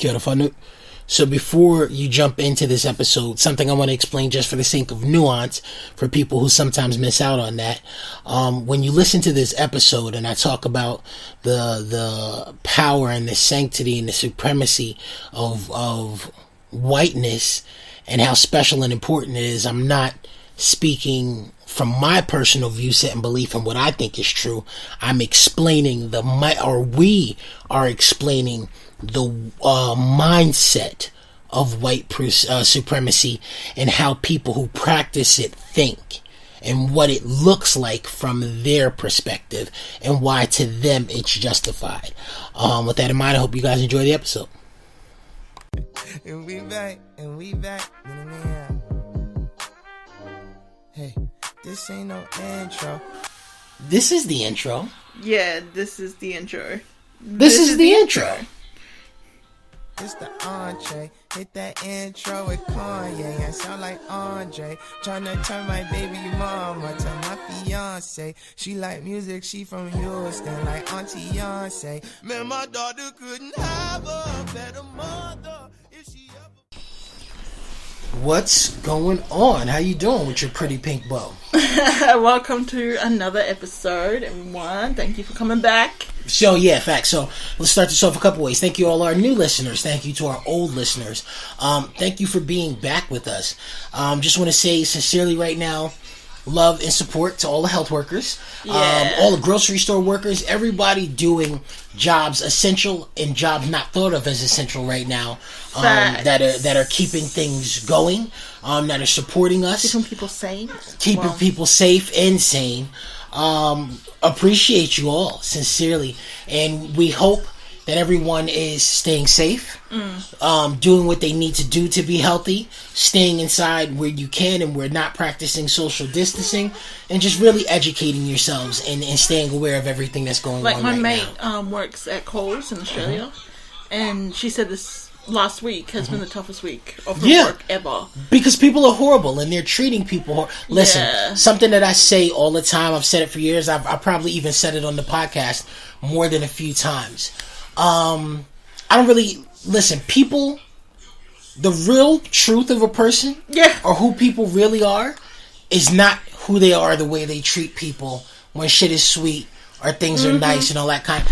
Kia ora whānau. So before you jump into this episode, something I want to explain just for the sake of nuance for people who sometimes miss out on that. When you listen to this episode and I talk about the power and the sanctity and the supremacy of whiteness and how special and important it is, I'm not speaking from my personal view set and belief and what I think is true. I'm explaining we are explaining the mindset of white supremacy and how people who practice it think and what it looks like from their perspective and why to them it's justified. With that in mind, I hope you guys enjoy the episode. And we back. Yeah. Hey, this ain't no intro. This is the intro. Yeah, this is the intro. This is the intro. It's the entree. Hit that intro with Kanye. I sound like Andre. Tryna turn my baby mama to my fiance. She like music, she from Houston, like Auntie Beyonce. Man, my daughter couldn't have a better mother if she ever. What's going on? How you doing with your pretty pink bow? Welcome to another episode, everyone. Thank you for coming back. So, yeah, facts. So, let's start this off a couple ways. Thank you all our new listeners. Thank you to our old listeners. Thank you for being back with us. Just want to say sincerely right now, love and support to all the health workers, all the grocery store workers, everybody doing jobs essential and jobs not thought of as essential right now, that are keeping things going, that are supporting us, keeping people safe, people safe and sane. Appreciate you all sincerely, and we hope that everyone is staying safe, doing what they need to do to be healthy, staying inside where you can and we're not practicing social distancing, and just really educating yourselves and staying aware of everything that's going on right now. Like my mate works at Coles in Australia, and she said this last week has been the toughest week of her work ever. Because people are horrible and they're treating people Listen, something that I say all the time, I've said it for years, I probably even said it on the podcast more than a few times. I don't really listen. People, the real truth of a person, or who people really are, is not who they are the way they treat people when shit is sweet or things are nice and all that kind.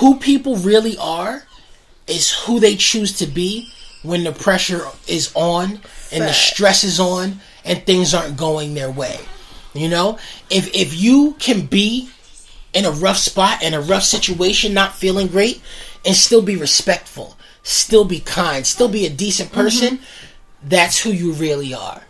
Who people really are is who they choose to be when the pressure is on and the stress is on and things aren't going their way. You know, if you can be in a rough spot, in a rough situation, not feeling great, and still be respectful, still be kind, still be a decent person, that's who you really are.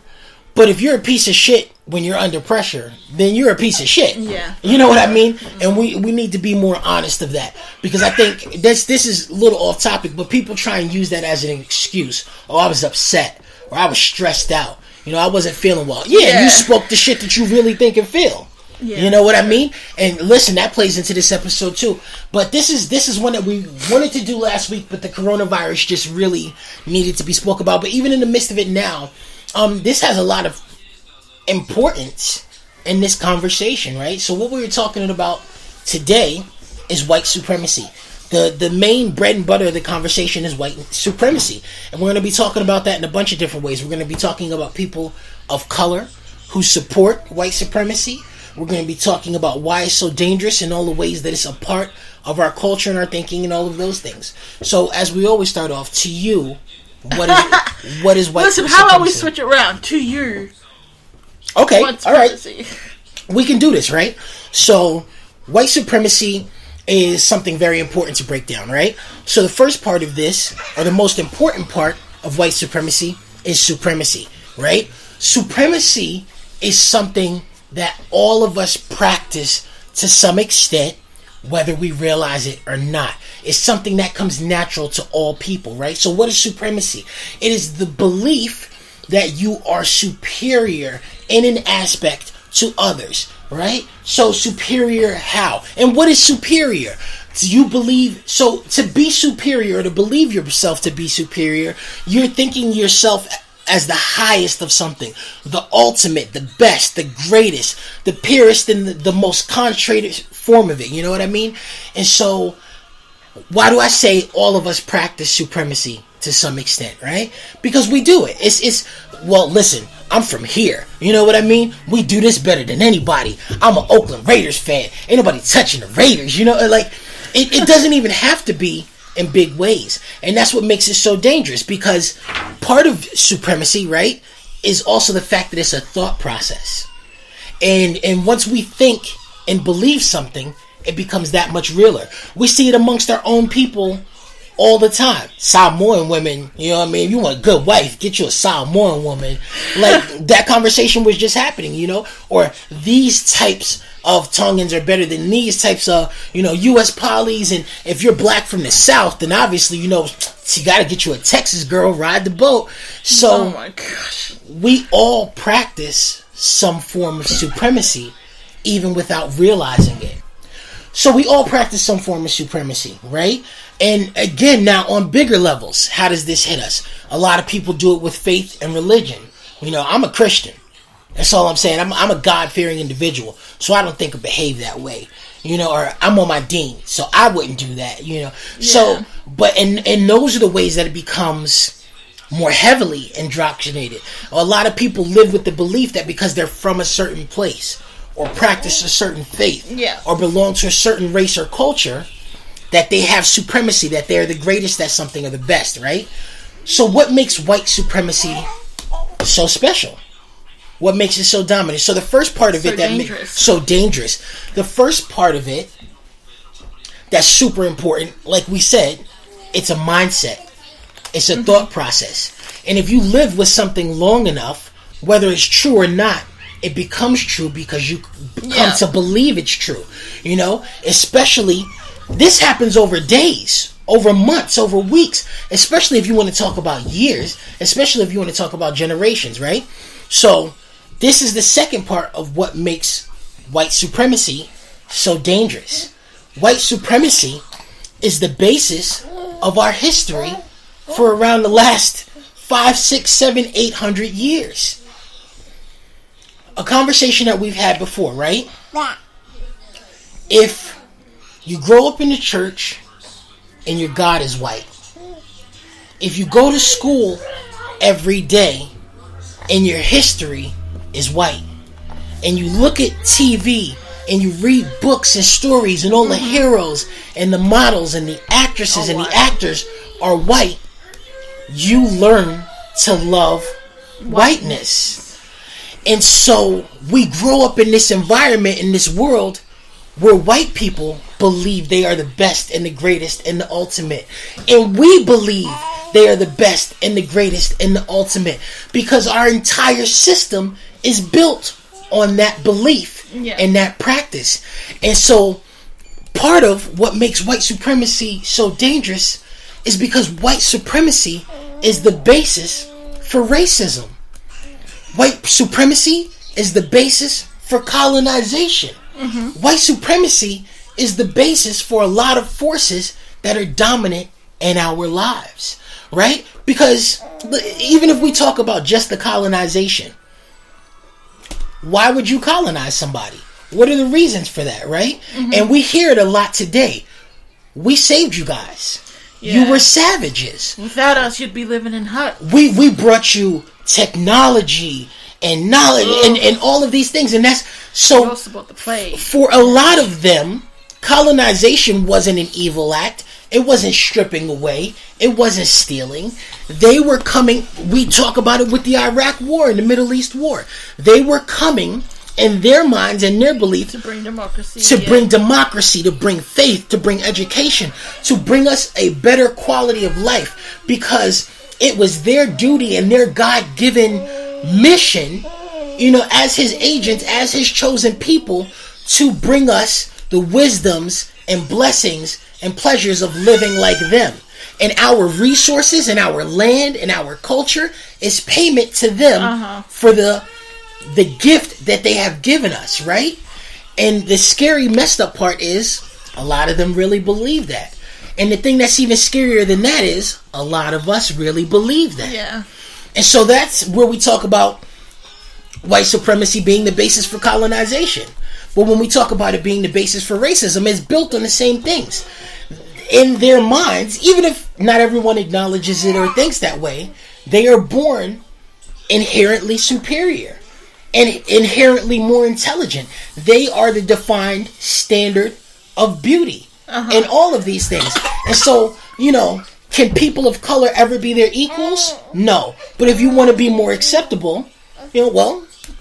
But if you're a piece of shit when you're under pressure, then you're a piece of shit. Yeah. You know what I mean? And we need to be more honest of that. Because I think this is a little off topic, but people try and use that as an excuse. Oh, I was upset, or I was stressed out. You know, I wasn't feeling well. Yeah, you spoke the shit that you really think and feel. Yeah. You know what I mean? And listen, that plays into this episode too. But this is one that we wanted to do last week, but the coronavirus just really needed to be spoke about. But even in the midst of it now, this has a lot of importance in this conversation, right? So what we were talking about today is white supremacy. The main bread and butter of the conversation is white supremacy. And we're going to be talking about that in a bunch of different ways. We're going to be talking about people of color who support white supremacy. We're going to be talking about why it's so dangerous and all the ways that it's a part of our culture and our thinking and all of those things. So, as we always start off, to you, what is white supremacy? Listen, how about we switch it around? To you. Okay, all right. We can do this, right? So, white supremacy is something very important to break down, right? So, the first part of this, or the most important part of white supremacy, is supremacy, right? Supremacy is something that all of us practice to some extent, whether we realize it or not. It's something that comes natural to all people, right? So what is supremacy? It is the belief that you are superior in an aspect to others, right? So superior how? And what is superior? Do you believe, so to be superior, to believe yourself to be superior, you're thinking yourself as the highest of something, the ultimate, the best, the greatest, the purest, and the most concentrated form of it. You know what I mean? And so why do I say all of us practice supremacy to some extent, right? Because we do it. Well, listen, I'm from here. You know what I mean? We do this better than anybody. I'm an Oakland Raiders fan. Ain't nobody touching the Raiders. You know, like, it doesn't even have to be in big ways. And that's what makes it so dangerous, because part of supremacy, right, is also the fact that it's a thought process. And once we think and believe something, it becomes that much realer. We see it amongst our own people all the time. Samoan women, you know what I mean? If you want a good wife, get you a Samoan woman. Like, that conversation was just happening, you know? Or these types of Tongans are better than these types of, you know, U.S. polys. And if you're black from the South, then obviously, you know, you got to get you a Texas girl, ride the boat. So, oh my gosh, we all practice some form of supremacy, even without realizing it. So we all practice some form of supremacy, right? And again, now on bigger levels, how does this hit us? A lot of people do it with faith and religion. You know, I'm a Christian. That's all I'm saying. I'm a God-fearing individual, so I don't think or behave that way. You know, or I'm on my deen, so I wouldn't do that, you know. Yeah. So, but, and those are the ways that it becomes more heavily indoctrinated. A lot of people live with the belief that because they're from a certain place, or practice a certain faith, or belong to a certain race or culture, that they have supremacy, that they're the greatest at something or the best, right? So what makes white supremacy so special? What makes it so dominant? So the first part of it that makes it so dangerous, the first part of it that's super important, like we said, it's a mindset. It's a thought process. And if you live with something long enough, whether it's true or not, it becomes true because you come to believe it's true. You know, especially, this happens over days, over months, over weeks, especially if you want to talk about years, especially if you want to talk about generations, right? So, this is the second part of what makes white supremacy so dangerous. White supremacy is the basis of our history for around the last 5, 6, 7, 800 years. A conversation that we've had before, right? If you grow up in the church and your God is white, if you go to school every day and your history is white, and you look at TV and you read books and stories and all the heroes and the models and the actresses and the actors are white, you learn to love whiteness. And so we grow up in this environment, in this world, where white people believe they are the best and the greatest and the ultimate. And we believe they are the best and the greatest and the ultimate, because our entire system is built on that belief and that practice. And so part of what makes white supremacy so dangerous is because white supremacy is the basis for racism. White supremacy is the basis for colonization. White supremacy is the basis for a lot of forces that are dominant in our lives, right? Because even if we talk about just the colonization, why would you colonize somebody? What are the reasons for that, right? And we hear it a lot today. We saved you guys. You were savages. Without us, you'd be living in huts. We brought you technology and knowledge and all of these things, and that's so. Also about the plague. For a lot of them, colonization wasn't an evil act. It wasn't stripping away. It wasn't stealing. They were coming. We talk about it with the Iraq War and the Middle East War. They were coming in their minds and their belief to bring democracy, bring democracy, to bring faith, to bring education, to bring us a better quality of life, because it was their duty and their God-given mission, you know, as his agents, as his chosen people, to bring us the wisdoms and blessings and pleasures of living like them. And our resources and our land and our culture is payment to them for the gift that they have given us, right? And the scary, messed up part is a lot of them really believe that. And the thing that's even scarier than that is a lot of us really believe that. Yeah. And so that's where we talk about white supremacy being the basis for colonization. But when we talk about it being the basis for racism, it's built on the same things. in their minds, even if not everyone acknowledges it or thinks that way, they are born inherently superior and inherently more intelligent. They are the defined standard of beauty and all of these things. And so, can people of color ever be their equals? No. But if you want to be more acceptable,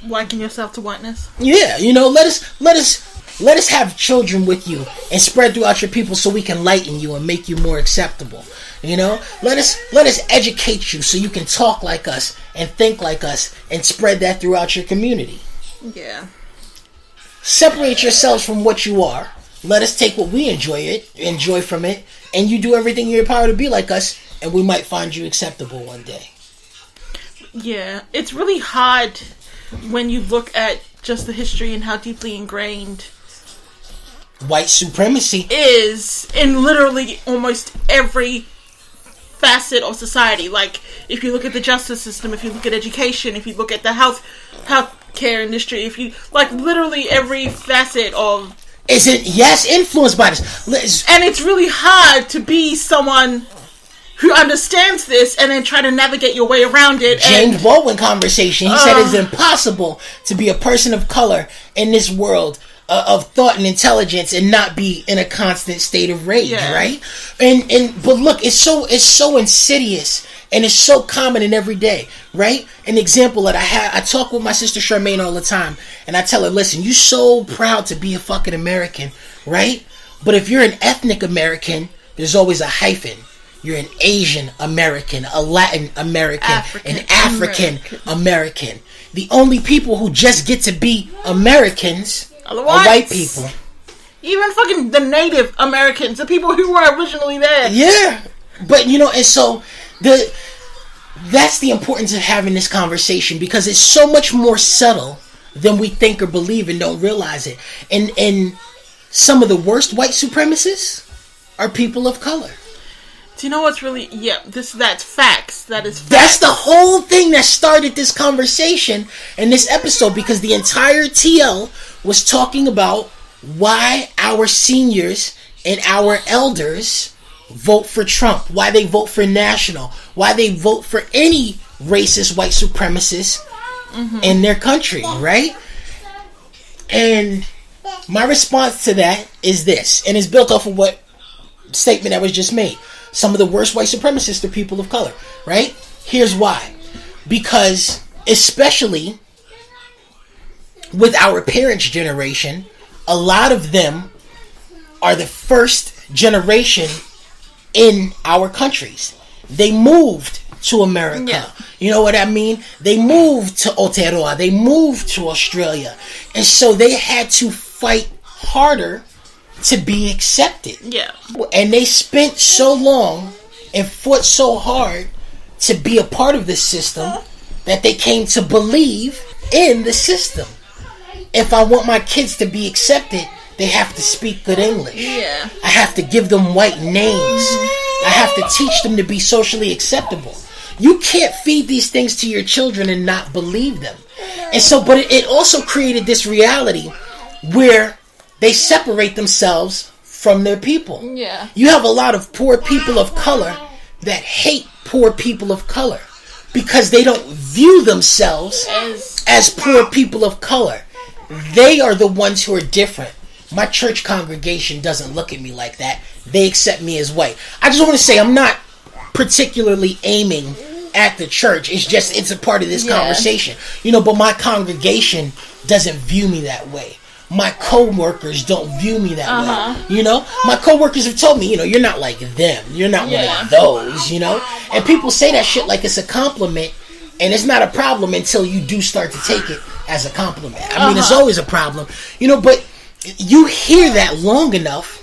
liken yourself to whiteness. Yeah, let us have children with you and spread throughout your people so we can lighten you and make you more acceptable. Let us educate you so you can talk like us and think like us and spread that throughout your community. Yeah. Separate yourselves from what you are. Let us take what we enjoy from it, and you do everything in your power to be like us, and we might find you acceptable one day. Yeah, it's really hard when you look at just the history and how deeply ingrained white supremacy is in literally almost every facet of society. Like, if you look at the justice system, if you look at education, if you look at the health care industry, if you literally every facet of influenced by this. And it's really hard to be someone who understands this and then try to navigate your way around it. James Baldwin conversation. He said it's impossible to be a person of color in this world of thought and intelligence and not be in a constant state of rage, right? But look, it's so insidious and it's so common in every day, right? An example that I talk with my sister Charmaine all the time, and I tell her, listen, you're so proud to be a fucking American, right? But if you're an ethnic American, there's always a hyphen. You're an Asian American, a Latin American, an African American. The only people who just get to be Americans are white people. Even fucking the Native Americans, the people who were originally there. Yeah. But, and so that's the importance of having this conversation, because it's so much more subtle than we think or believe and don't realize it. And some of the worst white supremacists are people of color. Do you know what's really... Yeah, that's facts. That is facts. That's the whole thing that started this conversation and this episode, because the entire TL was talking about why our seniors and our elders vote for Trump, why they vote for National, why they vote for any racist white supremacist in their country, right? And my response to that is this, and it's built off of what statement that was just made. Some of the worst white supremacists are people of color, right? Here's why. Because especially with our parents' generation, a lot of them are the first generation in our countries. They moved to America. Yeah. You know what I mean? They moved to Aotearoa. They moved to Australia. And so they had to fight harder to be accepted. Yeah. And they spent so long and fought so hard to be a part of the system that they came to believe in the system. If I want my kids to be accepted, they have to speak good English. Yeah. I have to give them white names. I have to teach them to be socially acceptable. You can't feed these things to your children and not believe them. And so, but it also created this reality where they separate themselves from their people. Yeah. You have a lot of poor people of color that hate poor people of color because they don't view themselves as poor people of color. They are the ones who are different. My church congregation doesn't look at me like that. They accept me as white. I just want to say I'm not particularly aiming at the church. It's a part of this conversation. But my congregation doesn't view me that way. My co-workers don't view me that way. My co-workers have told me, you're not like them. You're not one of those, And people say that shit like it's a compliment, and it's not a problem until you do start to take it as a compliment. I mean, it's always a problem, but you hear that long enough,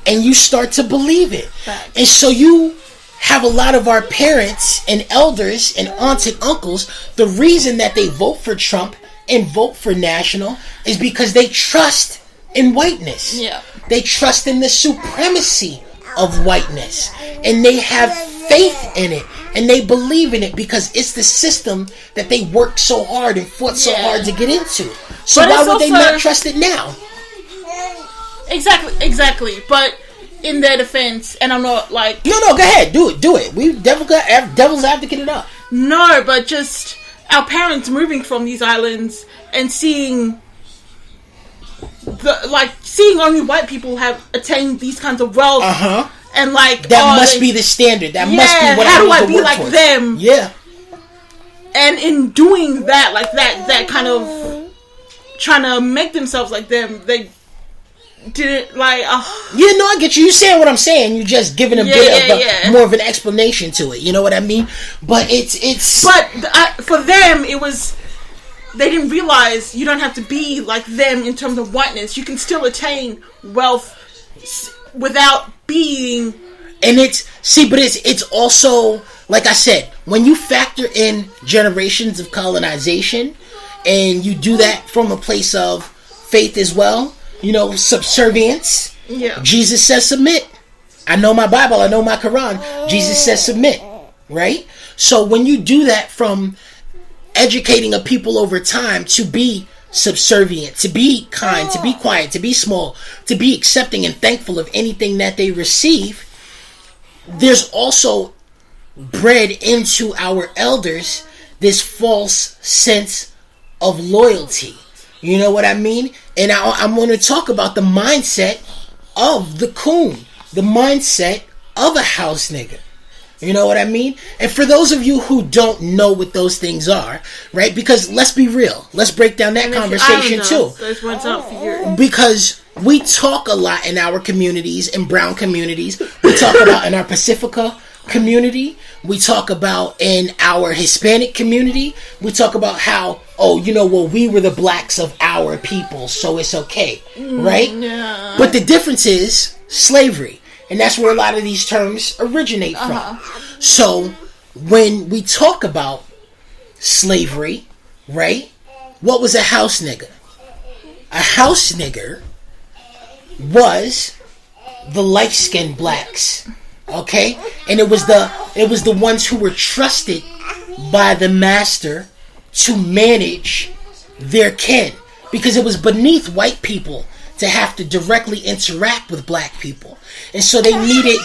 and you start to believe it. Facts. And so you have a lot of our parents and elders and aunts and uncles, the reason that they vote for Trump and vote for National is because they trust in whiteness. Yeah. They trust in the supremacy of whiteness. And they have faith in it. And they believe in it because it's the system that they worked so hard and fought so hard to get into. So why would they not trust it now? Exactly. But in their defense, and I'm not like... No, go ahead. Do it. We devil's advocate it up. No, but just our parents moving from these islands and seeing only white people have attained these kinds of wealth. And like... That must be the standard. That must be what I need to work like towards. Them? Yeah. And in doing that, like that kind of trying to make themselves like them, they didn't like. Yeah, no, I get you. You saying what I'm saying. You just giving more of an explanation to it. You know what I mean? But it's. But for them, it was. They didn't realize you don't have to be like them in terms of whiteness. You can still attain wealth without being. And it's also, like I said, when you factor in generations of colonization, and you do that from a place of faith as well, subservience. Yeah. Jesus says submit. I know my Bible, I know my Quran. Jesus says submit, right? So when you do that from educating a people over time to be subservient, to be kind, to be quiet, to be small, to be accepting and thankful of anything that they receive, there's also bred into our elders this false sense of loyalty. You know what I mean? And I'm going to talk about the mindset of the coon, the mindset of a house nigga. You know what I mean? And for those of you who don't know what those things are, right? Because let's be real. Let's break down that conversation too. That's what's up for you. Because we talk a lot in our communities, in brown communities. We talk about in our Pacifica community. We talk about in our Hispanic community. We talk about how, we were the blacks of our people, so it's okay, right? Yeah. But the difference is slavery. And that's where a lot of these terms originate from. So, when we talk about slavery, right? What was a house nigger? A house nigger was the light-skinned blacks, okay? And it was the ones who were trusted by the master to manage their kin, because it was beneath white people to have to directly interact with black people. And so they needed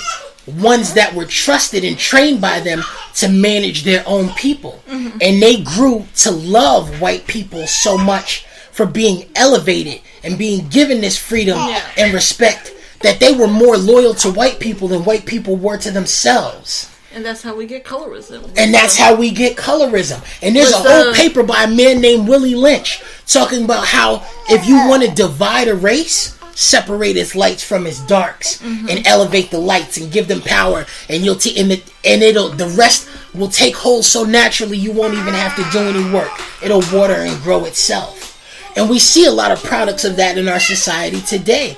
ones that were trusted and trained by them to manage their own people. Mm-hmm. And they grew to love white people so much for being elevated and being given this freedom and respect that they were more loyal to white people than white people were to themselves. And that's how we get colorism. And there's a whole paper by a man named Willie Lynch talking about how if you want to divide a race, separate its lights from its darks, and elevate the lights and give them power, and the rest will take hold so naturally you won't even have to do any work. It'll water and grow itself. And we see a lot of products of that in our society today.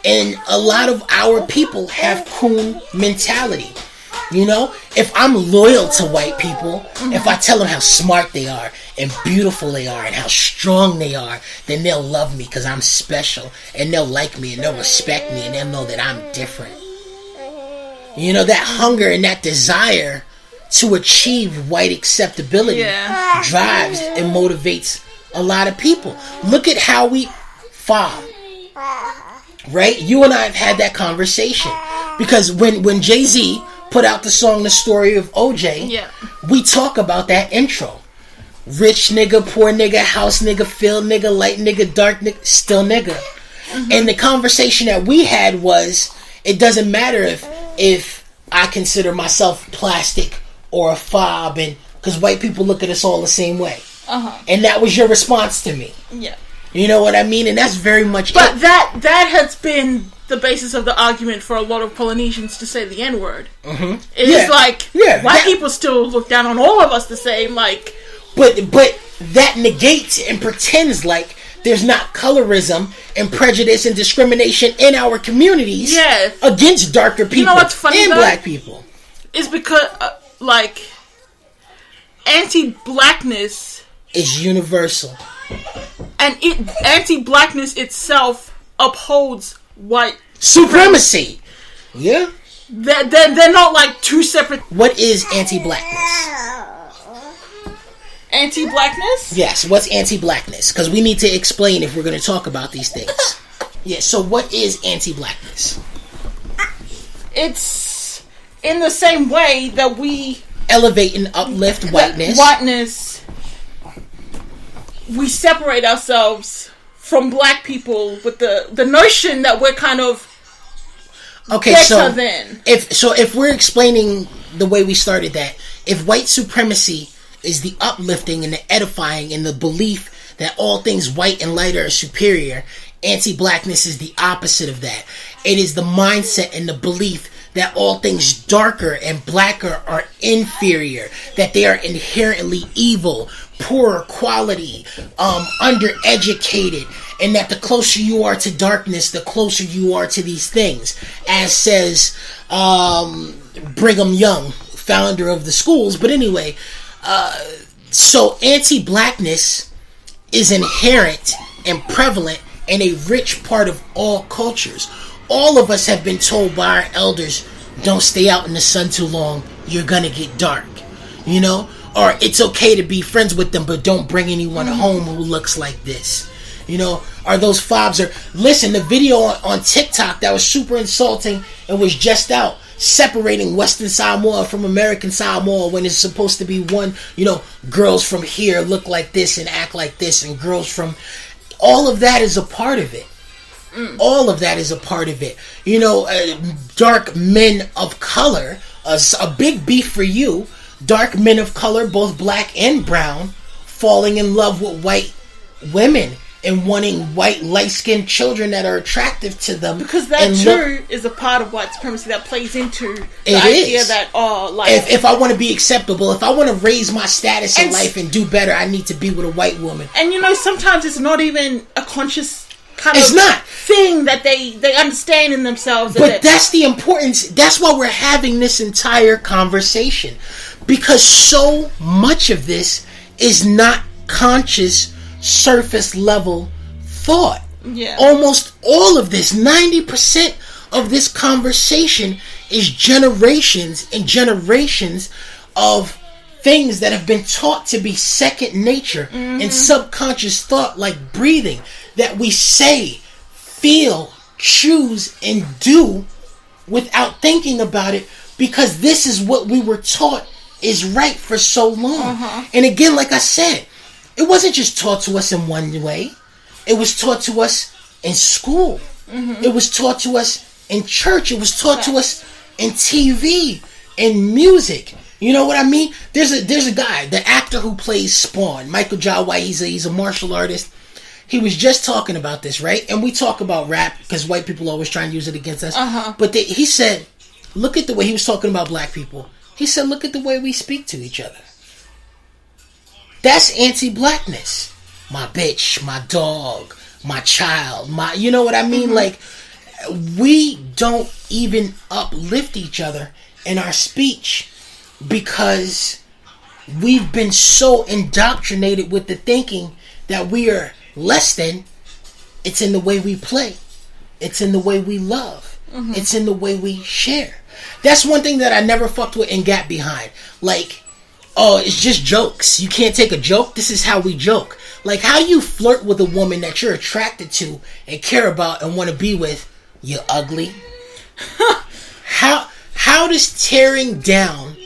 And a lot of our people have coon mentality. If I'm loyal to white people, if I tell them how smart they are and beautiful they are and how strong they are, then they'll love me because I'm special, and they'll like me and they'll respect me and they'll know that I'm different. That hunger and that desire to achieve white acceptability drives and motivates a lot of people. Look at how we fob. Right? You and I have had that conversation. Because when Jay-Z put out the song The Story of OJ, we talk about that intro. Rich nigga, poor nigga, house nigga, field nigga, light nigga, dark nigga, still nigga. And the conversation that we had was, it doesn't matter if I consider myself plastic or a fob, and because white people look at us all the same way. And that was your response to me. Yeah. You know what I mean? And that's very much But that has been the basis of the argument for a lot of Polynesians to say the N-word. It's white people still look down on all of us the same, like... But that negates and pretends like there's not colorism and prejudice and discrimination in our communities against darker people, what's funny, and black people. Is because, anti-blackness... is universal. And anti-blackness itself upholds white supremacy. Yeah. They're not like two separate... What is anti-blackness? Anti-blackness? Yes, what's anti-blackness? Because we need to explain if we're going to talk about these things. So what is anti-blackness? it's in the same way that we elevate and uplift whiteness. We separate ourselves from black people with the notion that we're kind of better than. If we're explaining the way we started that, if white supremacy is the uplifting and the edifying and the belief that all things white and lighter are superior, anti-blackness is the opposite of that. It is the mindset and the belief that all things darker and blacker are inferior, that they are inherently evil, poorer quality, undereducated, and that the closer you are to darkness, the closer you are to these things, as says Brigham Young, founder of the schools. But anyway, so anti-blackness is inherent and prevalent and a rich part of all cultures. All of us have been told by our elders, don't stay out in the sun too long, you're gonna get dark, you know? Or it's okay to be friends with them, but don't bring anyone home who looks like this, you know? Or those fobs are, listen, the video on TikTok that was super insulting and was just out, separating Western Samoa from American Samoa when it's supposed to be one, you know, girls from here look like this and act like this, and girls from, all of that is a part of it. All of that is a part of it. You know, dark men of color, a big beef for you, dark men of color, both black and brown, falling in love with white women and wanting white, light-skinned children that are attractive to them. Because that too is a part of white supremacy that plays into the idea that, if I want to be acceptable, if I want to raise my status in life and do better, I need to be with a white woman. And you know, sometimes it's not even a conscious kind of thing that they understand in themselves. But that's the importance. That's why we're having this entire conversation. Because so much of this is not conscious, surface level thought. Yeah. Almost all of this, 90% of this conversation is generations and generations of things that have been taught to be second nature and subconscious thought, like breathing, that we say, feel, choose, and do without thinking about it, because this is what we were taught is right for so long. And again, like I said, it wasn't just taught to us in one way. It was taught to us in school. It was taught to us in church. It was taught to us in TV and music. You know what I mean? There's a guy, the actor who plays Spawn, Michael Jai White. He's a martial artist. He was just talking about this, right? And we talk about rap because white people always try and use it against us. But he said, look at the way he was talking about black people. He said, look at the way we speak to each other. That's anti-blackness. My bitch, my dog, my child, you know what I mean? Like, we don't even uplift each other in our speech because we've been so indoctrinated with the thinking that we are less than. It's in the way we play. It's in the way we love. It's in the way we share. That's one thing that I never fucked with and got behind. Like, oh, it's just jokes. You can't take a joke. This is how we joke. Like, how do you flirt with a woman that you're attracted to and care about and want to be with? You ugly. How does tearing down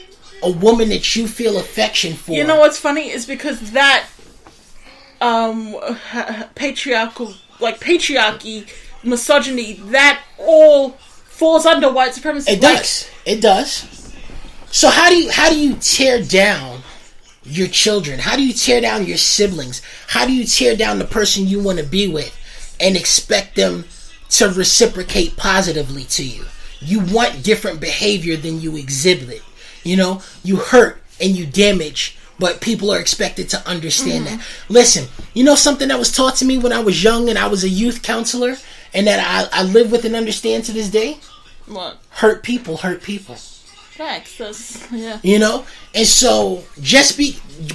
a woman that you feel affection for? You know what's funny is because that patriarchy, misogyny, that all falls under white supremacy. It does. So how do you tear down your children? How do you tear down your siblings? How do you tear down the person you want to be with and expect them to reciprocate positively to you? You want different behavior than you exhibit. You know, you hurt and you damage, but people are expected to understand that. Listen, you know something that was taught to me when I was young and I was a youth counselor and that I live with and understand to this day? What? Hurt people hurt people. Facts. Yeah. You know? And so,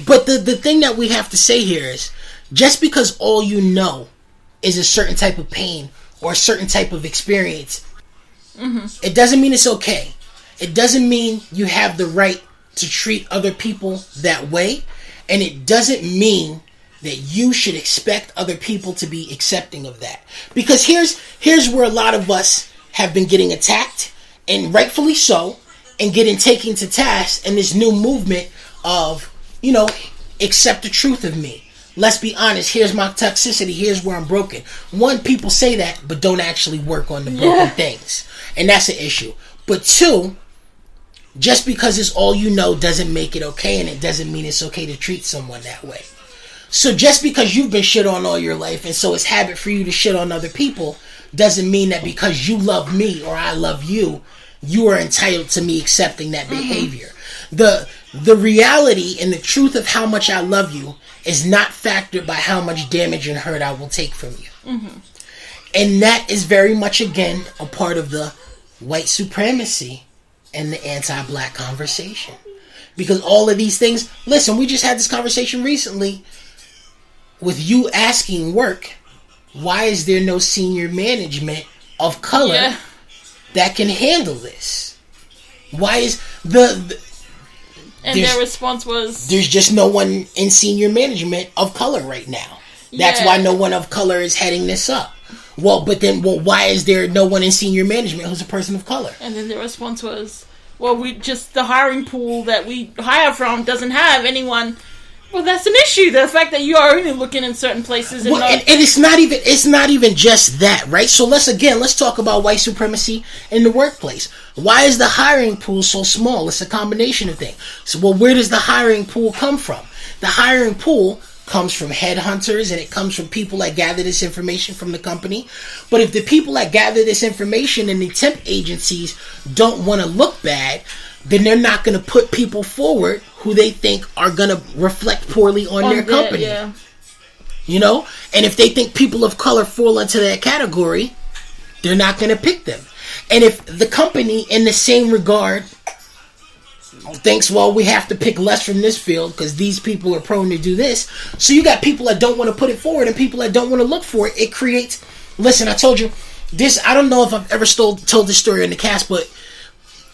but the thing that we have to say here is, just because all you know is a certain type of pain or a certain type of experience, it doesn't mean it's okay. It doesn't mean you have the right to treat other people that way. And it doesn't mean that you should expect other people to be accepting of that. Because here's where a lot of us have been getting attacked and rightfully so, and getting taken to task in this new movement of, accept the truth of me. Let's be honest, here's my toxicity, here's where I'm broken. One, people say that, but don't actually work on the broken things. And that's an issue. But two, just because it's all you know doesn't make it okay, and it doesn't mean it's okay to treat someone that way. So just because you've been shit on all your life, and so it's habit for you to shit on other people, doesn't mean that because you love me or I love you, you are entitled to me accepting that behavior. The reality and the truth of how much I love you is not factored by how much damage and hurt I will take from you. And that is very much, again, a part of the white supremacy and the anti-black conversation. Because all of these things, listen, we just had this conversation recently with you asking work, why is there no senior management of color that can handle this? Why is and their response was, there's just no one in senior management of color right now. That's why no one of color is heading this up. Well, why is there no one in senior management who's a person of color? And then their response was, well, the hiring pool that we hire from doesn't have anyone. Well, that's an issue. The fact that you are only looking in certain places, and it's not even just that, right? So let's talk about white supremacy in the workplace. Why is the hiring pool so small? It's a combination of things. So, where does the hiring pool come from? The hiring pool comes from headhunters, and it comes from people that gather this information from the company. But if the people that gather this information in the temp agencies don't want to look bad, then they're not going to put people forward who they think are going to reflect poorly on their company. And if they think people of color fall into that category, they're not going to pick them. And if the company, in the same regard, thinks, well, we have to pick less from this field because these people are prone to do this, so you got people that don't want to put it forward and people that don't want to look for it. It creates, listen, I told you this, I don't know if I've ever told this story in the cast, but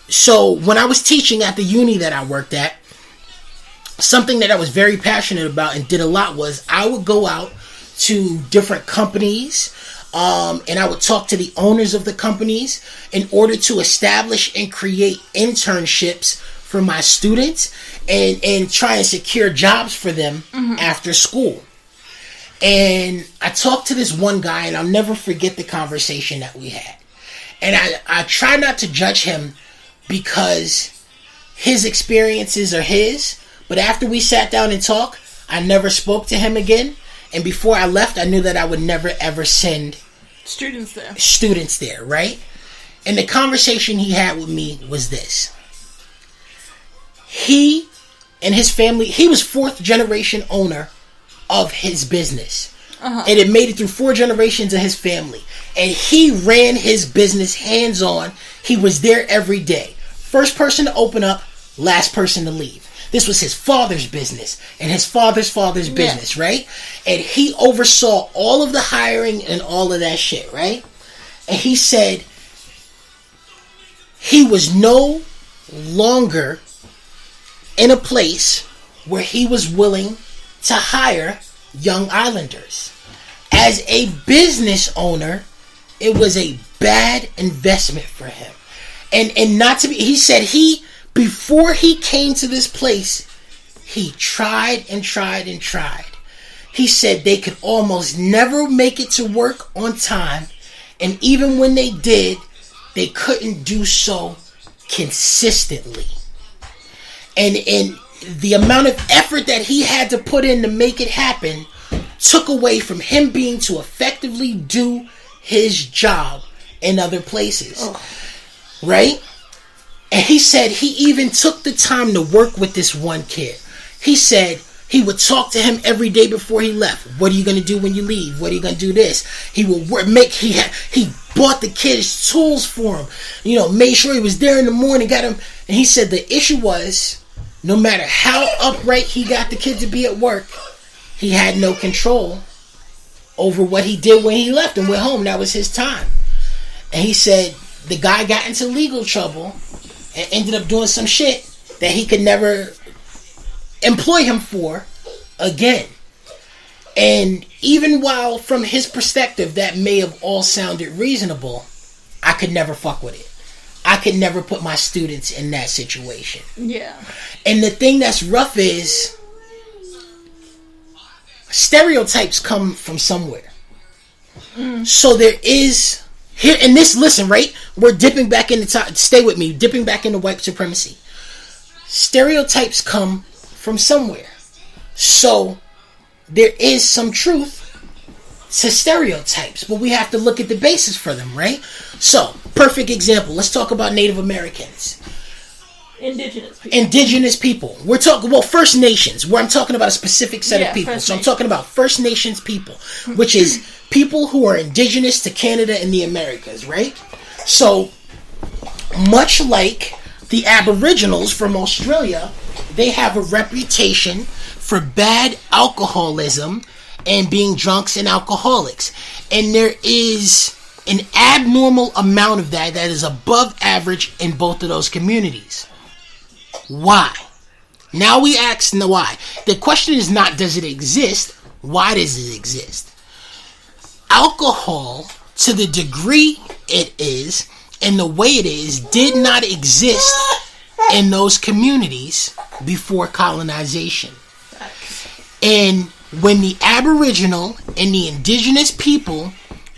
so when I was teaching at the uni that I worked at, something that I was very passionate about and did a lot was I would go out to different companies, and I would talk to the owners of the companies in order to establish and create internships for my students and try and secure jobs for them after school. And I talked to this one guy, and I'll never forget the conversation that we had. And I try not to judge him because his experiences are his, but after we sat down and talked, I never spoke to him again. And before I left, I knew that I would never ever send students there, right? And the conversation he had with me was this. He and his family, he was 4th generation owner of his business. And it made it through 4 generations of his family. And he ran his business hands-on. He was there every day. First person to open up, last person to leave. This was his father's business and his father's business, right? And he oversaw all of the hiring and all of that shit, right? And he said he was no longer in a place where he was willing to hire young islanders. As a business owner, it was a bad investment for him. And not to be, he said before he came to this place, he tried and tried and tried. He said they could almost never make it to work on time. And even when they did, they couldn't do so consistently. And the amount of effort that he had to put in to make it happen took away from him being to effectively do his job in other places. Right? And he said he even took the time to work with this one kid. He said he would talk to him every day before he left. What are you going to do when you leave? What are you going to do this? He would he bought the kids tools for him. Made sure he was there in the morning, got him. And he said the issue was, no matter how upright he got the kid to be at work, he had no control over what he did when he left and went home. That was his time. And he said the guy got into legal trouble and ended up doing some shit that he could never employ him for again. And even while from his perspective that may have all sounded reasonable, I could never fuck with it. I could never put my students in that situation. Yeah. And the thing that's rough is stereotypes come from somewhere. So there is here in this. Listen, right? We're dipping back into stay with me. Dipping back into white supremacy. Stereotypes come from somewhere. So there is some truth to stereotypes, but we have to look at the basis for them, right? So, perfect example. Let's talk about Native Americans. Indigenous people. We're talking, First Nations, where I'm talking about a specific set of people. So I'm talking about First Nations people, which is people who are indigenous to Canada and the Americas, right? So, much like the Aboriginals from Australia, they have a reputation for bad alcoholism and being drunks and alcoholics. And there is an abnormal amount of that is above average in both of those communities. Why? Now we ask why. The question is not does it exist, why does it exist? Alcohol, to the degree it is, and the way it is, did not exist in those communities before colonization. And when the Aboriginal and the indigenous people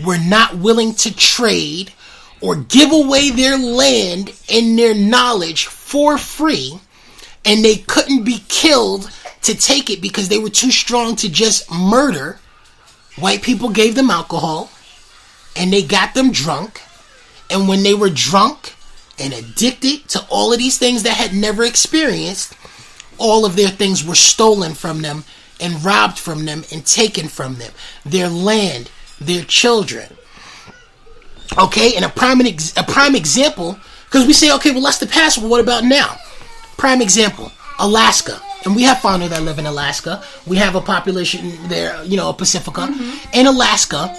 were not willing to trade or give away their land and their knowledge for free, and they couldn't be killed to take it because they were too strong to just murder, white people gave them alcohol and they got them drunk. And when they were drunk and addicted to all of these things that had never experienced, all of their things were stolen from them and robbed from them and taken from them. Their land, their children. Okay, and a prime example, because we say, okay, well, that's the past, well, what about now? Prime example, Alaska. And we have fauna that live in Alaska. We have a population there, Pacifica. In Alaska,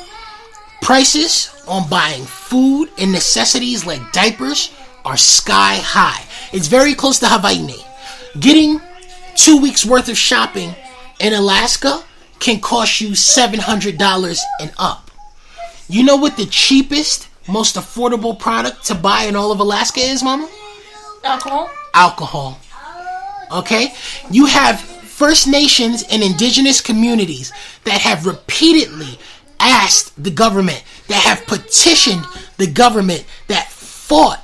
prices on buying food and necessities like diapers are sky high. It's very close to Hawaii. Getting 2 weeks worth of shopping in Alaska can cost you $700 and up. You know what the cheapest, most affordable product to buy in all of Alaska is, Mama? Alcohol. Okay? You have First Nations and indigenous communities that have repeatedly asked the government, that have petitioned the government, that fought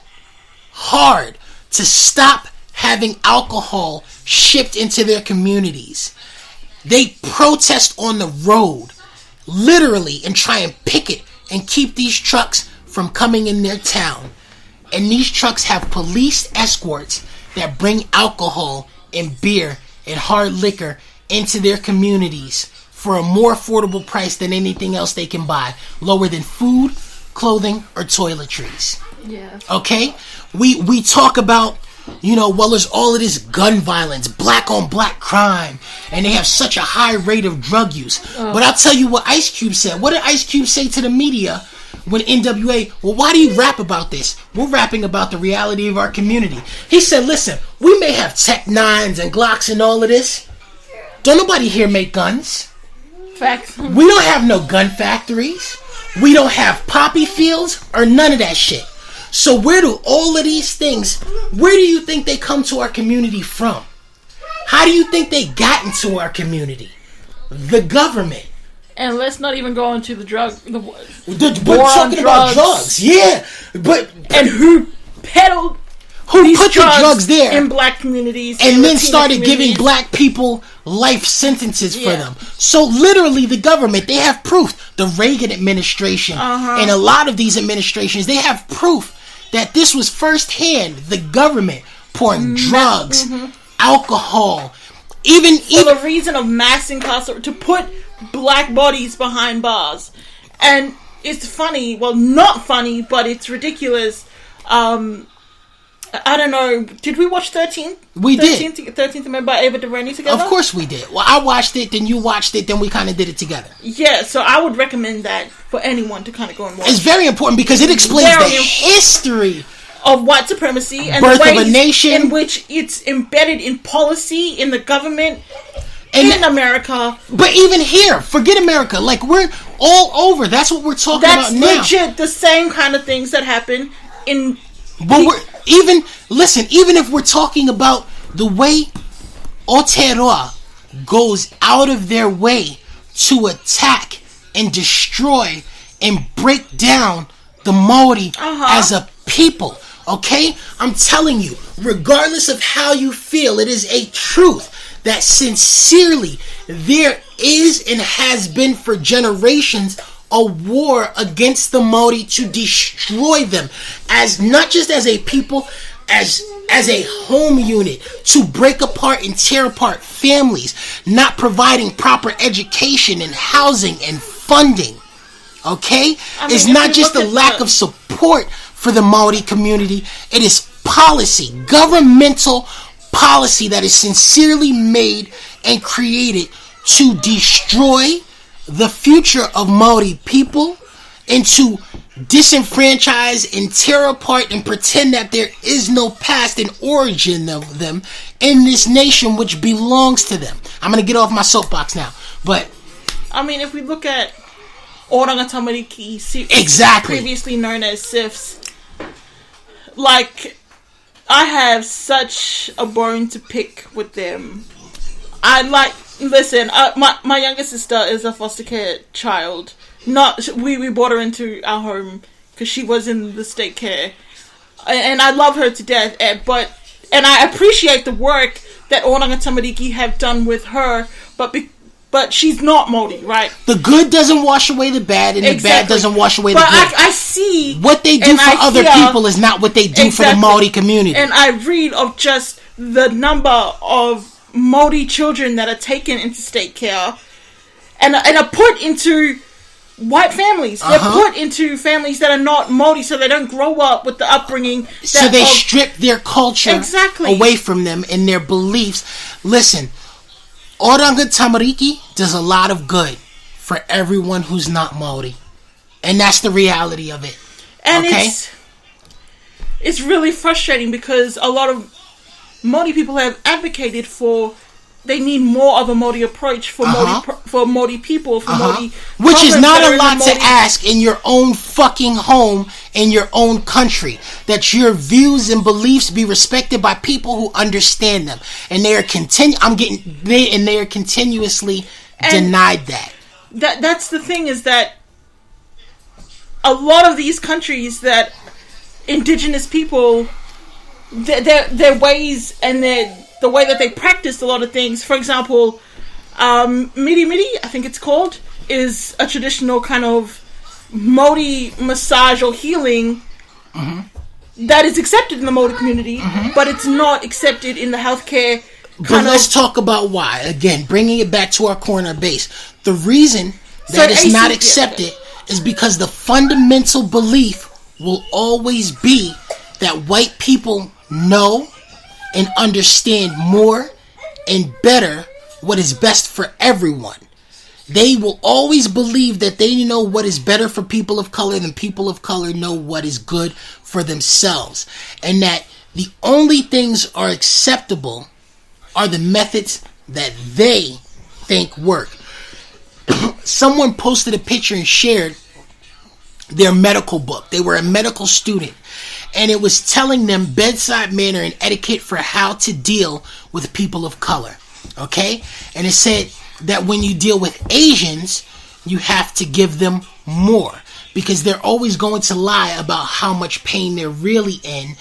hard to stop having alcohol shipped into their communities. They protest on the road, literally, and try and picket and keep these trucks from coming in their town. And these trucks have police escorts that bring alcohol and beer and hard liquor into their communities for a more affordable price than anything else they can buy, lower than food, clothing, or toiletries. Yeah. Okay? We talk about, there's all of this gun violence, black on black crime, and they have such a high rate of drug use. But I'll tell you what Ice Cube said. What did Ice Cube say to the media when NWA, why do you rap about this? We're rapping about the reality of our community. He said, listen, we may have Tech 9s and Glocks and all of this. Don't nobody here make guns. Facts. We don't have no gun factories. We don't have poppy fields or none of that shit. So where do all of these things, where do you think they come to our community from? How do you think they got into our community? The government. And let's not even go into the but talking about drugs. Yeah. And who peddled who put the drugs there in black communities and then started giving black people life sentences for them. So literally the government, they have proof. The Reagan administration and a lot of these administrations, they have proof that this was firsthand the government pouring drugs, alcohol, even for the reason of mass incarceration, to put black bodies behind bars. And it's funny, well, not funny, but it's ridiculous. I don't know. Did we watch 13th? We 13th, did. 13th Amendment by Ava DuVernay together? Of course we did. Well, I watched it, then you watched it, then we kind of did it together. Yeah, so I would recommend that for anyone to kind of go and watch. It's very important because it explains the history of white supremacy and birth the ways of a nation in which it's embedded in policy, in the government, in America. But even here, forget America. Like, we're all over. That's what we're talking about now. That's legit the same kind of things that happen in But even if we're talking about the way Aotearoa goes out of their way to attack and destroy and break down the Maori as a people, okay? I'm telling you, regardless of how you feel, it is a truth that sincerely there is and has been for generations a war against the Maori to destroy them, as not just as a people, as a home unit, to break apart and tear apart families, not providing proper education and housing and funding. Okay? It's not just a lack of support for the Maori community. It is policy, governmental policy that is sincerely made and created to destroy the future of Maori people and to disenfranchise and tear apart and pretend that there is no past and origin of them in this nation which belongs to them. I'm going to get off my soapbox now. But I mean, if we look at Oranga Tamariki, exactly, previously known as SIFs, like, I have such a bone to pick with them. Listen, my younger sister is a foster care child. We brought her into our home because she was in the state care, and I love her to death. And I appreciate the work that Oranga Tamariki have done with her, but she's not Māori, right? The good doesn't wash away the bad, and the bad doesn't wash away the good. But I see what they do for other people is not what they do for the Māori community. And I read of just the number of Māori children that are taken into state care and are put into white families. They're put into families that are not Māori, so they don't grow up with the upbringing. So they strip their culture away from them and their beliefs. Listen, Oranga Tamariki does a lot of good for everyone who's not Māori. And that's the reality of it. And it's really frustrating because a lot of Māori people have advocated for they need more of a Māori approach for Māori people, for Māori, which is not a lot to ask in your own fucking home, in your own country, that your views and beliefs be respected by people who understand them, and they are continuously denied that. That's the thing, is that a lot of these countries that indigenous people, their ways and the way that they practice a lot of things. For example, miri miri, I think it's called, is a traditional kind of Māori massage or healing that is accepted in the Māori community, but it's not accepted in the healthcare. Let's talk about why. Again, bringing it back to our corner base. The reason that it's not accepted is because the fundamental belief will always be that white people know and understand more and better what is best for everyone. They will always believe that they know what is better for people of color than people of color know what is good for themselves. And that the only things are acceptable are the methods that they think work. Someone posted a picture and shared their medical book. They were a medical student, and it was telling them bedside manner and etiquette for how to deal with people of color. Okay? And it said that when you deal with Asians, you have to give them more, because they're always going to lie about how much pain they're really in,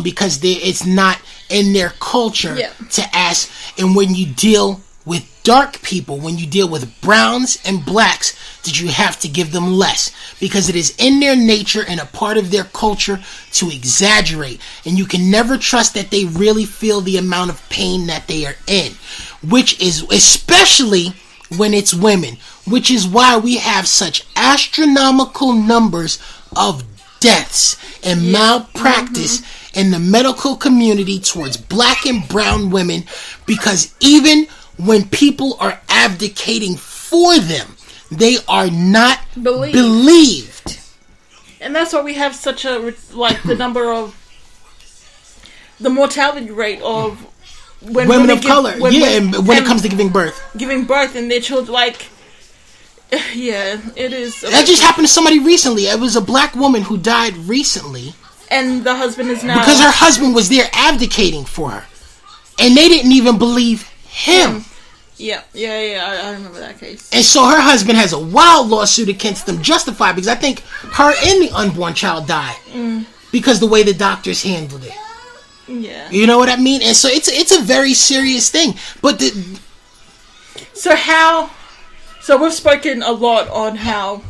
because it's not in their culture to ask. And when you deal with dark people, when you deal with browns and blacks, that you have to give them less, because it is in their nature and a part of their culture to exaggerate, and you can never trust that they really feel the amount of pain that they are in, which is especially when it's women, which is why we have such astronomical numbers of deaths and malpractice in the medical community towards black and brown women, because even when people are abdicating for them, they are not believed. And that's why we have such a, the number of, the mortality rate of women of color. When it comes to giving birth. Giving birth and their children, it is. That just happened to somebody recently. It was a black woman who died recently. And the husband is now... Because her husband was there abdicating for her. And they didn't even believe him. Yeah, I remember that case. And so her husband has a wild lawsuit against them, justified, because I think her and the unborn child died. Because the way the doctors handled it. Yeah. You know what I mean? And so it's a very serious thing. But So we've spoken a lot on how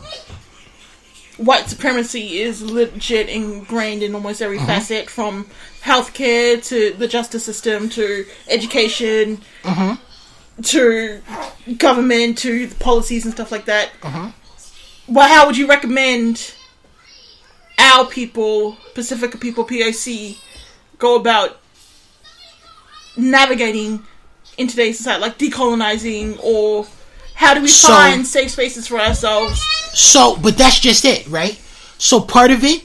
white supremacy is legit ingrained in almost every facet, from healthcare to the justice system to education to government to policies and stuff like that. Well, how would you recommend our people, Pacifica people, POC, go about navigating in today's society, like decolonizing, or how do we find safe spaces for ourselves? But that's just it, right? So part of it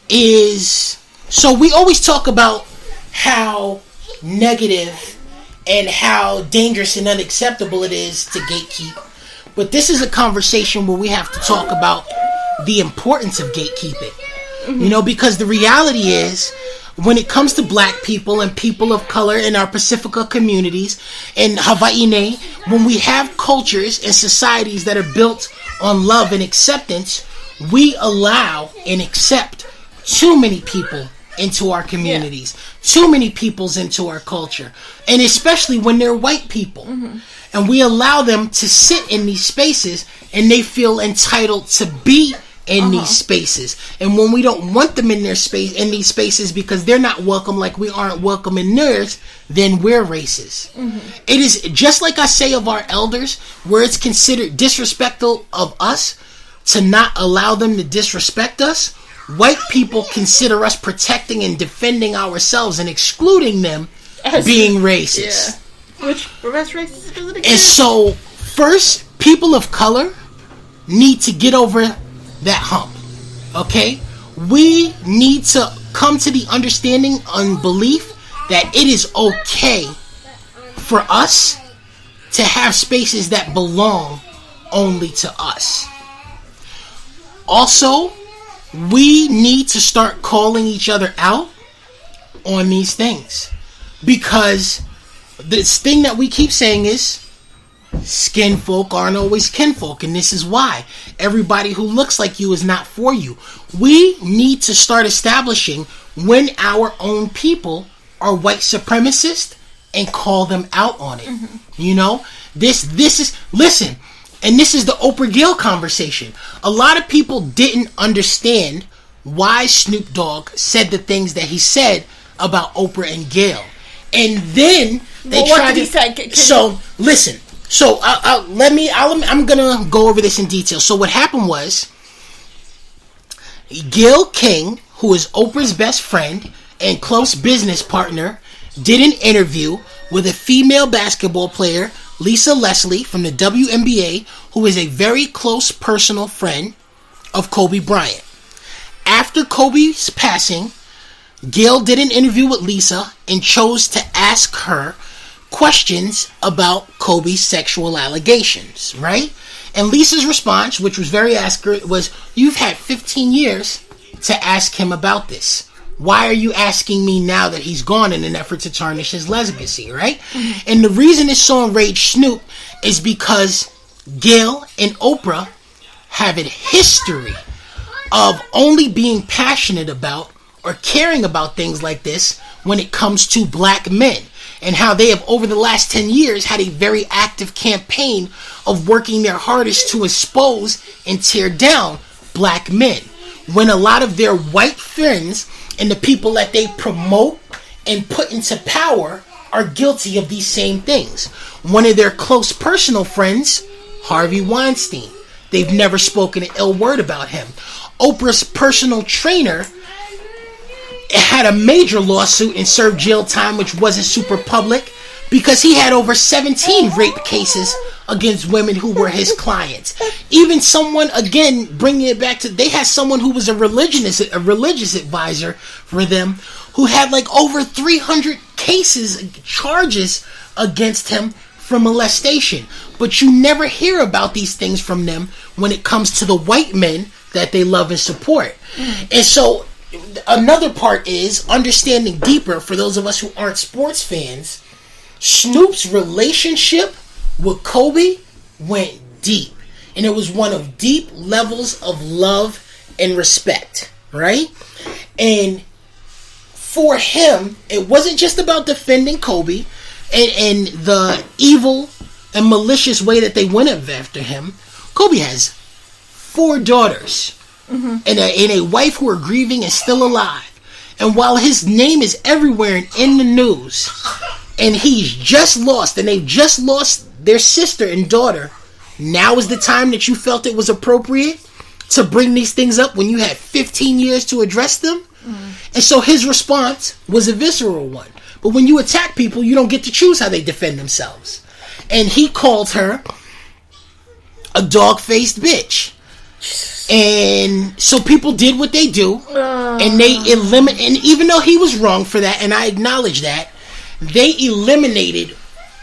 is, so we always talk about how negative and how dangerous and unacceptable it is to gatekeep. But this is a conversation where we have to talk about the importance of gatekeeping. You know, because the reality is, when it comes to black people and people of color in our Pacifica communities and Hawaii, when we have cultures and societies that are built on love and acceptance, we allow and accept too many people into our communities, too many peoples into our culture, and especially when they're white people. And we allow them to sit in these spaces and they feel entitled to be in these spaces. And when we don't want them in their space, in these spaces, because they're not welcome like we aren't welcome in theirs, then we're racist. It is just like I say of our elders, where it's considered disrespectful of us to not allow them to disrespect us. White people consider us protecting and defending ourselves and excluding them as being racist. Which that's racist because of the And so, first, people of color need to get over that hump, okay? We need to come to the understanding and belief that it is okay for us to have spaces that belong only to us. Also, we need to start calling each other out on these things, because this thing that we keep saying is skin folk aren't always kinfolk, and this is why. Everybody who looks like you is not for you. We need to start establishing when our own people are white supremacists and call them out on it. You know, this is, listen, and this is the Oprah Gayle conversation. A lot of people didn't understand why Snoop Dogg said the things that he said about Oprah and Gayle, and then they tried to. So listen. So I'm gonna go over this in detail. So what happened was, Gayle King, who is Oprah's best friend and close business partner, did an interview with a female basketball player, Lisa Leslie, from the WNBA, who is a very close personal friend of Kobe Bryant. After Kobe's passing, Gayle did an interview with Lisa and chose to ask her questions about Kobe's sexual allegations, right? And Lisa's response, which was very accurate, was, "You've had 15 years to ask him about this. Why are you asking me now that he's gone in an effort to tarnish his legacy," right? And the reason this so enraged Snoop is because Gayle and Oprah have a history of only being passionate about or caring about things like this when it comes to black men, and how they have over the last 10 years had a very active campaign of working their hardest to expose and tear down black men, when a lot of their white friends and the people that they promote and put into power are guilty of these same things. One of their close personal friends, Harvey Weinstein, they've never spoken an ill word about him. Oprah's personal trainer had a major lawsuit and served jail time, which wasn't super public, because he had over 17 rape cases against women who were his clients. Even someone, again, bringing it back to, they had someone who was a religious advisor for them, who had like over 300 charges against him for molestation. But you never hear about these things from them when it comes to the white men that they love and support. And so another part is understanding deeper for those of us who aren't sports fans. Snoop's relationship with Kobe went deep, and it was one of deep levels of love and respect, right? And for him, it wasn't just about defending Kobe and the evil and malicious way that they went after him. Kobe has 4 daughters and a wife who are grieving and still alive. And while his name is everywhere and in the news, and he's just lost, and they've just lost their sister and daughter, now is the time that you felt it was appropriate to bring these things up when you had 15 years to address them? And so his response was a visceral one. But when you attack people, you don't get to choose how they defend themselves. And he called her a dog-faced bitch. And so people did what they do, and they and even though he was wrong for that, and I acknowledge that, they eliminated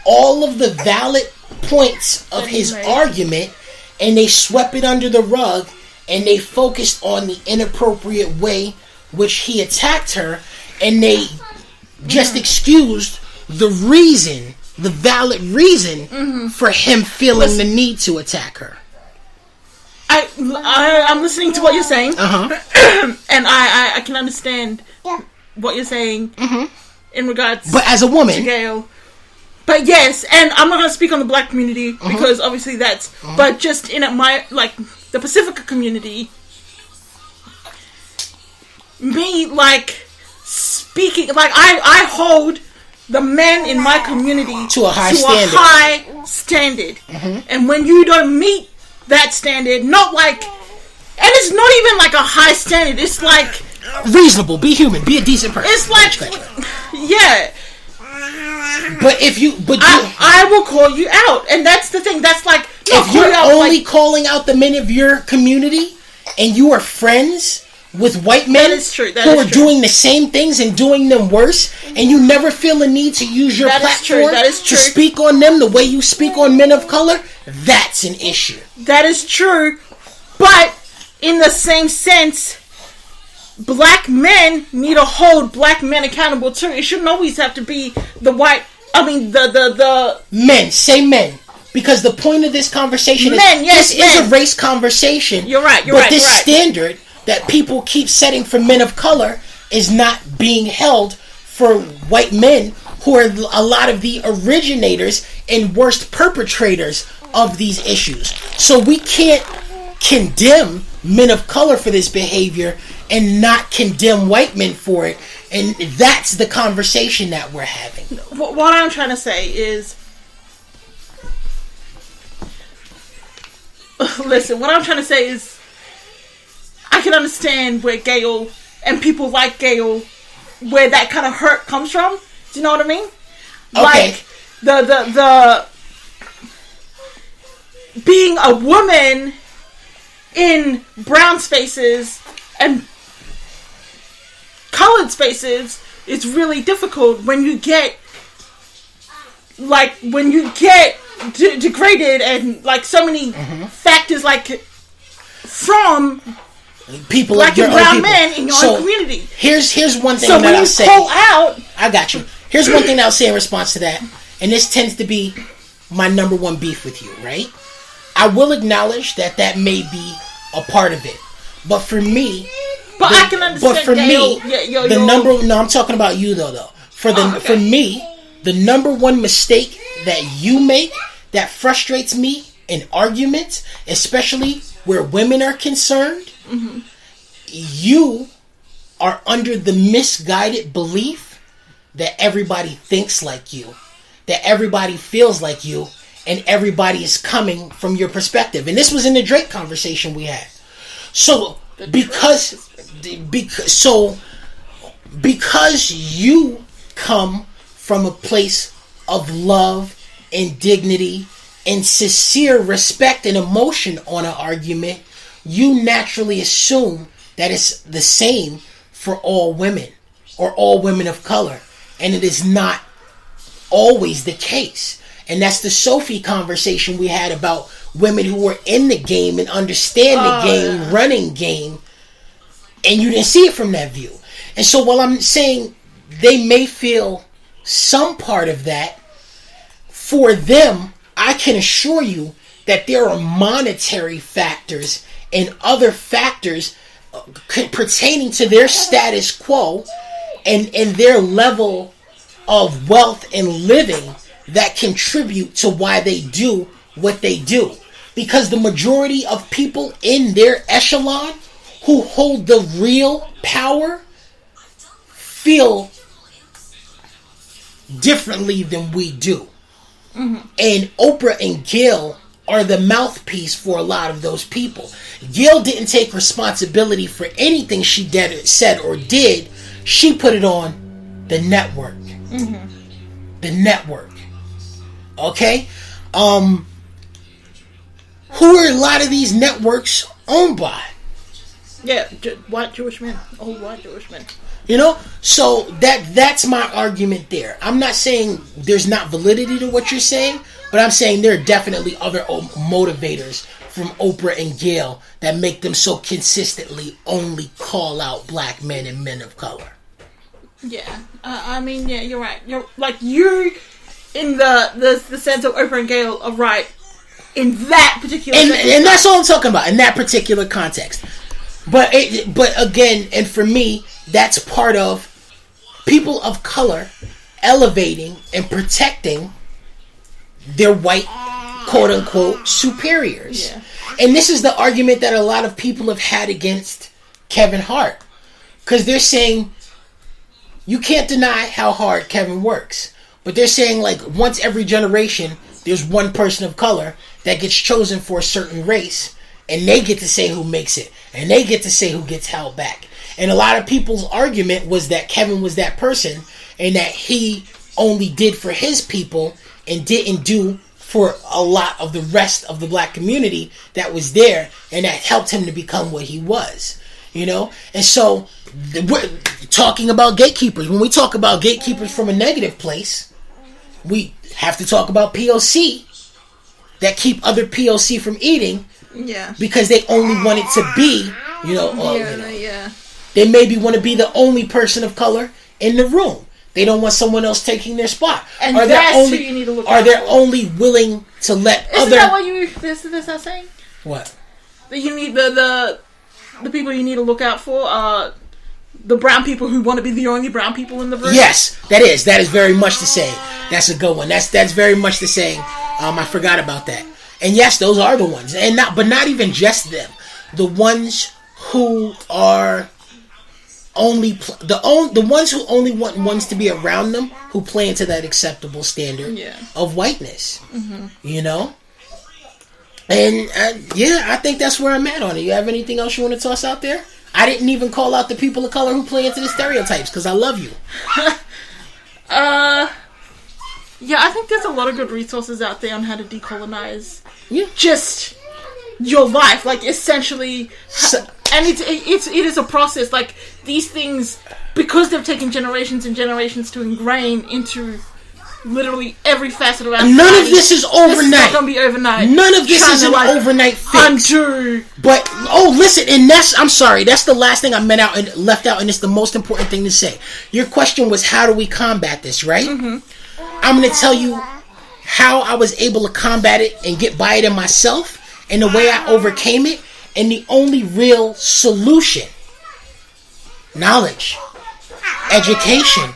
all of the valid points of his argument, and they swept it under the rug, and they focused on the inappropriate way which he attacked her, and they just excused the valid reason for him feeling the need to attack her. I'm listening to what you're saying, and I can understand what you're saying in regards. But as a woman, to Gail. But yes, and I'm not going to speak on the black community because obviously that's. But just in the Pacifica community, me speaking I hold the men in my community to a high standard, and when you don't meet that standard, not and it's not even like a high standard, it's like reasonable, be human, be a decent person. It's like, yeah. But I will call you out, and that's the thing. That's like, if you're only calling out the men of your community, and you are friends with white men who are doing the same things and doing them worse, and you never feel the need to use your platform to speak on them the way you speak on men of color, that's an issue. That is true, but in the same sense, black men need to hold black men accountable too. It shouldn't always have to be the white. I mean, the men. Say men, because the point of this conversation is a race conversation. You're right. But this standard that people keep setting for men of color is not being held for white men, who are a lot of the originators and worst perpetrators of these issues. So we can't condemn men of color for this behavior and not condemn white men for it. And that's the conversation that we're having. What I'm trying to say is, listen, what I'm trying to say is, I can understand where Gail and people like Gail, where that kind of hurt comes from. Do you know what I mean? Okay. Like the being a woman in brown spaces and colored spaces is really difficult when you get degraded and so many factors from people black like and brown men in your own community. Here's one thing that I'll say. Call out, I got you. Here's one thing I'll say in response to that, and this tends to be my number one beef with you, right? I will acknowledge that may be a part of it, but for me, I can understand. But for Gail, me, I'm talking about you though. For me, the number one mistake that you make that frustrates me in arguments, especially where women are concerned, you are under the misguided belief that everybody thinks like you, that everybody feels like you, and everybody is coming from your perspective. And this was in the Drake conversation we had. So because you come from a place of love and dignity and sincere respect and emotion on an argument, you naturally assume that it's the same for all women or all women of color. And it is not always the case. And that's the Sophie conversation we had about women who were in the game and understand the game, running game. And you didn't see it from that view. And so while I'm saying they may feel some part of that, for them, I can assure you that there are monetary factors and other factors pertaining to their status quo and their level of wealth and living that contribute to why they do what they do. Because the majority of people in their echelon who hold the real power feel differently than we do. Mm-hmm. And Oprah and Gail are the mouthpiece for a lot of those people. Gail didn't take responsibility for anything she said or did. She put it on the network. Mm-hmm. The network. Okay? Who are a lot of these networks owned by? Yeah, white Jewish men. Old white Jewish men. You know? So that's my argument there. I'm not saying there's not validity to what you're saying, but I'm saying there are definitely other motivators from Oprah and Gail that make them so consistently only call out black men and men of color. Yeah. I mean, yeah, you're right. You're in the sense of Oprah and Gail are right in that particular and that's all I'm talking about, in that particular context. But again, and for me, that's part of people of color elevating and protecting their white, quote-unquote, superiors. Yeah. And this is the argument that a lot of people have had against Kevin Hart. Because they're saying, you can't deny how hard Kevin works. But they're saying, like, once every generation, there's one person of color that gets chosen for a certain race, and they get to say who makes it, and they get to say who gets held back. And a lot of people's argument was that Kevin was that person, and that he only did for his people and didn't do for a lot of the rest of the black community that was there, and that helped him to become what he was. You know? And so, we're talking about gatekeepers. When we talk about gatekeepers from a negative place, we have to talk about POC that keep other POC from eating. Yeah. Because they only want it to be, they maybe want to be the only person of color in the room. They don't want someone else taking their spot. And that's who you need to look at. Are they only willing to let Isn't that what this is saying? What? That you need the people you need to look out for are the brown people who want to be the only brown people in the room? Yes, that is very much the same. That's a good one. That's very much the same. I forgot about that. And yes, those are the ones. But not even just them. The ones who are the ones who only want ones to be around them who play into that acceptable standard of whiteness. Mm-hmm. You know? And I think that's where I'm at on it. You have anything else you want to toss out there? I didn't even call out the people of color who play into the stereotypes because I love you. Yeah, I think there's a lot of good resources out there on how to decolonize just your life, like essentially. And it is a process. Like these things, because they've taken generations and generations to ingrain into literally every facet of our society. None of this is overnight. It's not going to be overnight. None of this is an overnight fix. Undo. But listen, and I'm sorry, that's the last thing I left out, and it's the most important thing to say. Your question was, how do we combat this, right? Mm-hmm. I'm going to tell you how I was able to combat it and get by it in myself, and the way I overcame it, and the only real solution: knowledge, education.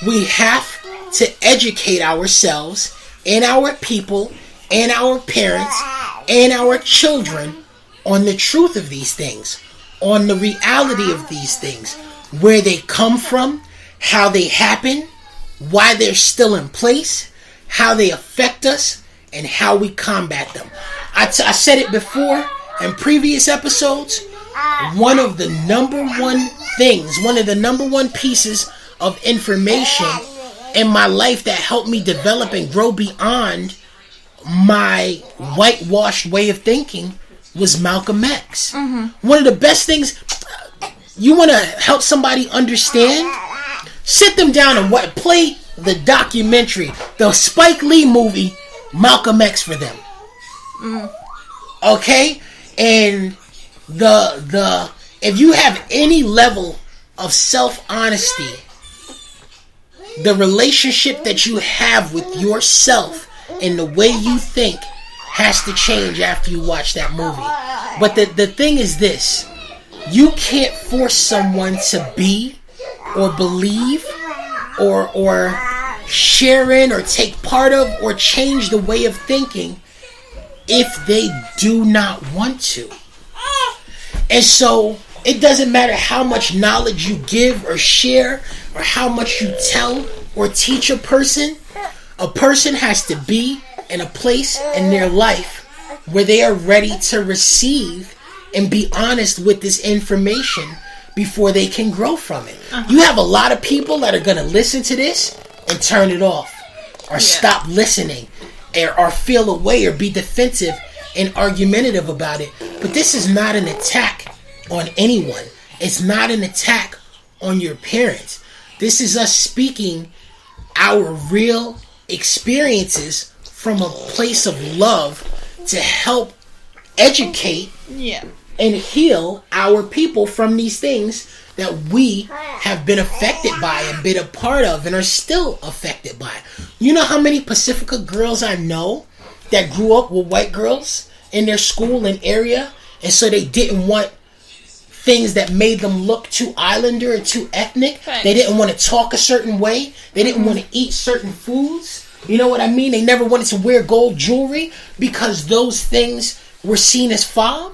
We have to educate ourselves and our people and our parents and our children on the truth of these things, on the reality of these things, where they come from, how they happen, why they're still in place, how they affect us, and how we combat them. I said it before in previous episodes. One of the number one pieces of information in my life that helped me develop and grow beyond my whitewashed way of thinking was Malcolm X. Mm-hmm. One of the best things, you want to help somebody understand? Sit them down and play the documentary, the Spike Lee movie, Malcolm X, for them. Mm. Okay? And the if you have any level of self-honesty, the relationship that you have with yourself and the way you think has to change after you watch that movie. But the thing is this: you can't force someone to be or believe or share in or take part of or change the way of thinking if they do not want to. And so it doesn't matter how much knowledge you give or share or how much you tell or teach a person has to be in a place in their life where they are ready to receive and be honest with this information before they can grow from it. You have a lot of people that are going to listen to this and turn it off or stop listening or feel away or be defensive and argumentative about it. But this is not an attack on anyone. It's not an attack on your parents. This is us speaking our real experiences from a place of love to help educate and heal our people from these things that we have been affected by and been a part of and are still affected by. You know how many Pacifica girls I know that grew up with white girls in their school and area, and so they didn't want things that made them look too islander or too ethnic. Thanks. They didn't want to talk a certain way. They didn't want to eat certain foods. You know what I mean? They never wanted to wear gold jewelry because those things were seen as foul.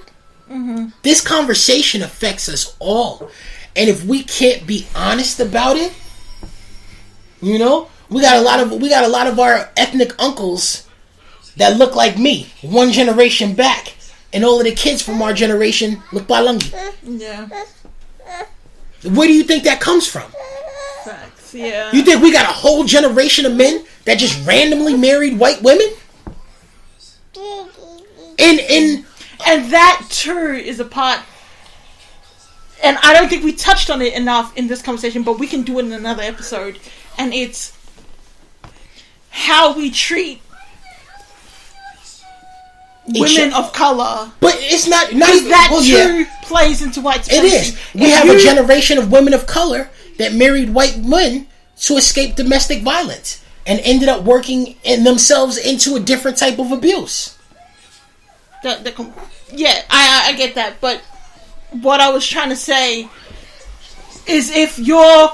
This conversation affects us all. And if we can't be honest about it, you know, we got a lot of our ethnic uncles that look like me, one generation back, and all of the kids from our generation look Balangi. Yeah. Where do you think that comes from? Facts. Yeah. You think we got a whole generation of men that just randomly married white women? And that too is a part. And I don't think we touched on it enough in this conversation, but we can do it in another episode. And it's how we treat women of color. But it's not that too plays into white supremacy. It is. We have a generation of women of color that married white men to escape domestic violence and ended up working themselves into a different type of abuse. I get that, but what I was trying to say is if you're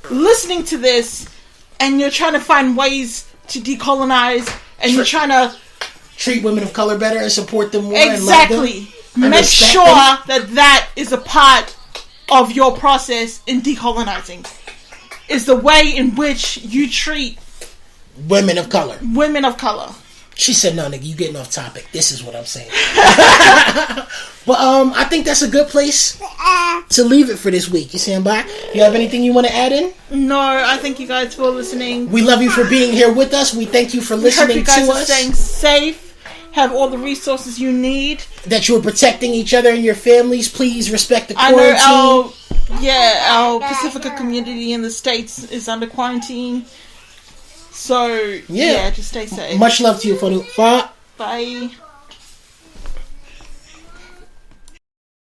listening to this and you're trying to find ways to decolonize and you're trying to treat women of color better and support them more exactly, and love them, make sure that is a part of your process in decolonizing, is the way in which you treat women of color. She said, no, nigga, you getting off topic. This is what I'm saying. But I think that's a good place to leave it for this week. You stand by? You have anything you want to add in? No, I thank you guys for listening. We love you for being here with us. We thank you for listening to us. We hope you guys are staying safe. Have all the resources you need. That you're protecting each other and your families. Please respect the quarantine. Our Pacifica community in the States is under quarantine. So, just stay safe. Much love to you, Fonu. Bye. Bye.